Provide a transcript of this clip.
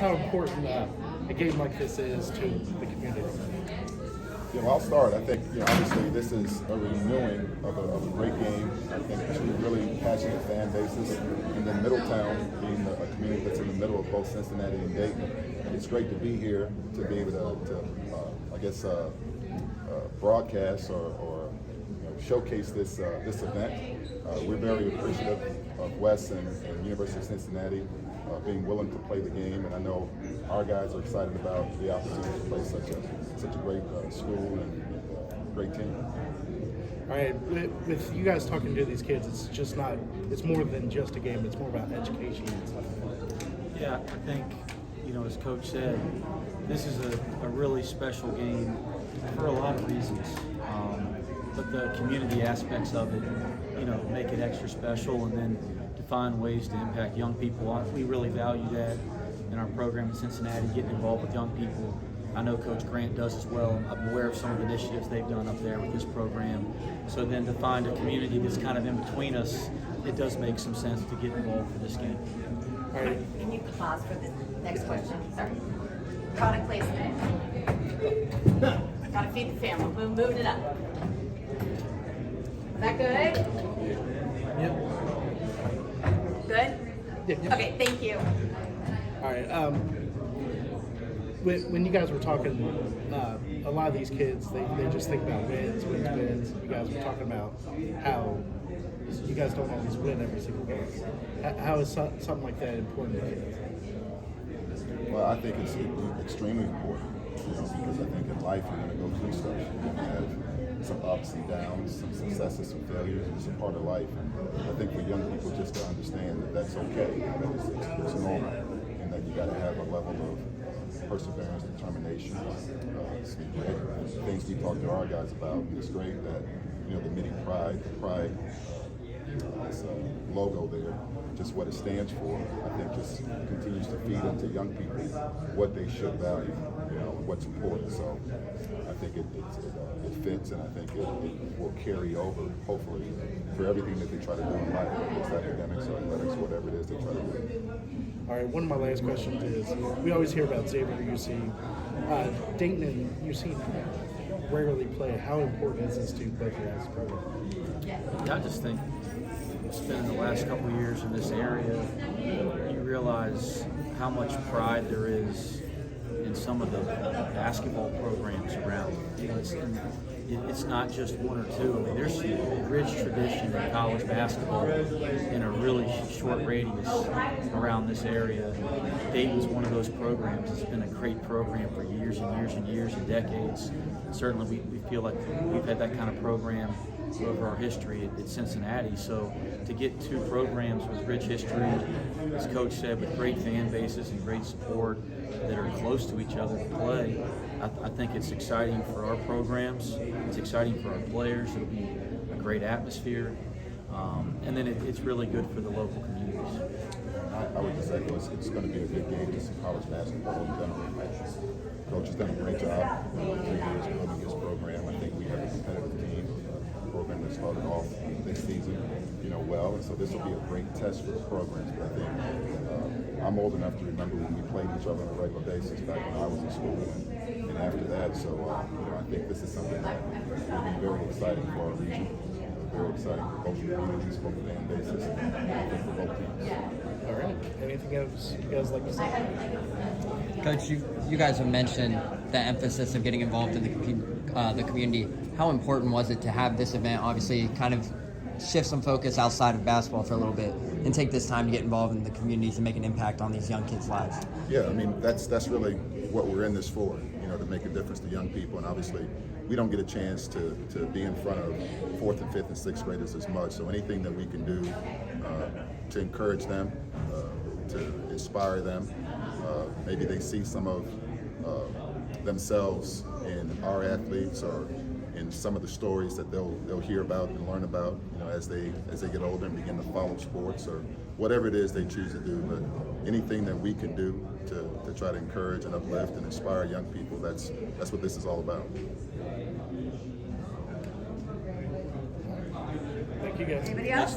how important a game like this is to the community. Yeah, well, I'll start. I think, obviously this is a renewing of a great game. I think two really passionate fan bases. And then Middletown being a community that's in the middle of both Cincinnati and Dayton. It's great to be here, to be able to broadcast or showcase this event. We're very appreciative of Wes and University of Cincinnati being willing to play the game, and I know our guys are excited about the opportunity to play such a great school and great team. All right, with you guys talking to these kids, it's more than just a game. It's more about education and stuff. Yeah, I think, as Coach said, this is a really special game for a lot of reasons. But the community aspects of it, make it extra special, and then to find ways to impact young people. We really value that in our program in Cincinnati, getting involved with young people. I know Coach Grant does as well. I'm aware of some of the initiatives they've done up there with this program. So then to find a community that's kind of in between us, it does make some sense to get involved for this game. All right. Can you pause for the next question? Sorry. Product placement. Gotta feed the family. We're moving it up. Is that good? Yep. Good? Yep. Okay, thank you. All right. When you guys were talking, a lot of these kids, they just think about wins. You guys were talking about how you guys don't always win every single game. How is something like that important to kids? Well, I think it's extremely important, because I think in life you're going to go through stuff. You're going to have some ups and downs, some successes, some failures, and it's a part of life. And I think for young people just to understand that that's okay, that it's normal, and that you got to have a level of perseverance, determination, things we talk to our guys about. And it's great that the Midi Pride, this logo there, just what it stands for, I think just continues to feed into young people what they should value, what's important. So I think it fits, and I think it will carry over, hopefully, for everything that they try to do in life, whether it's academics or athletics, whatever it is they try to do. All right, one of my last questions is, we always hear about Xavier UC. Dayton and UC regularly play. How important is this to both your guys' program? Yeah, I just think spending the last couple of years in this area, you realize how much pride there is in some of the basketball programs around. It's not just one or two. I mean, there's a rich tradition in college basketball in a really short radius around this area. Dayton's one of those programs. It's been a great program for years and years and years and decades. And certainly we feel like we've had that kind of program over our history at Cincinnati. So to get two programs with rich history, as Coach said, with great fan bases and great support that are close to each other to play, I think it's exciting for our programs. It's exciting for our players. It'll be a great atmosphere. And then it's really good for the local communities. I would just echo, it's going to be a good game, just in college basketball in general. Coach has done a great job in 3 years building his program. I think we have a competitive team. Program that started off this season, well, and so this will be a great test for the programs. But I think I'm old enough to remember when we played each other on a regular basis back when I was in school, and after that. So I think this is something that will be very exciting for our region, very exciting for both communities, both fan bases, and I think for both teams. All right. Anything else you guys like to say? Coach, you guys have mentioned the emphasis of getting involved in the community. How important was it to have this event, obviously kind of shift some focus outside of basketball for a little bit and take this time to get involved in the communities and make an impact on these young kids' lives? Yeah, I mean, that's really what we're in this for, to make a difference to young people. And obviously, we don't get a chance to be in front of 4th and 5th and 6th graders as much. So anything that we can do to encourage them, to inspire them, maybe they see some of themselves in our athletes or in some of the stories that they'll hear about and learn about, as they get older and begin to follow sports or whatever it is they choose to do. But anything that we can do to try to encourage and uplift and inspire young people, that's what this is all about. Thank you guys. Anybody else?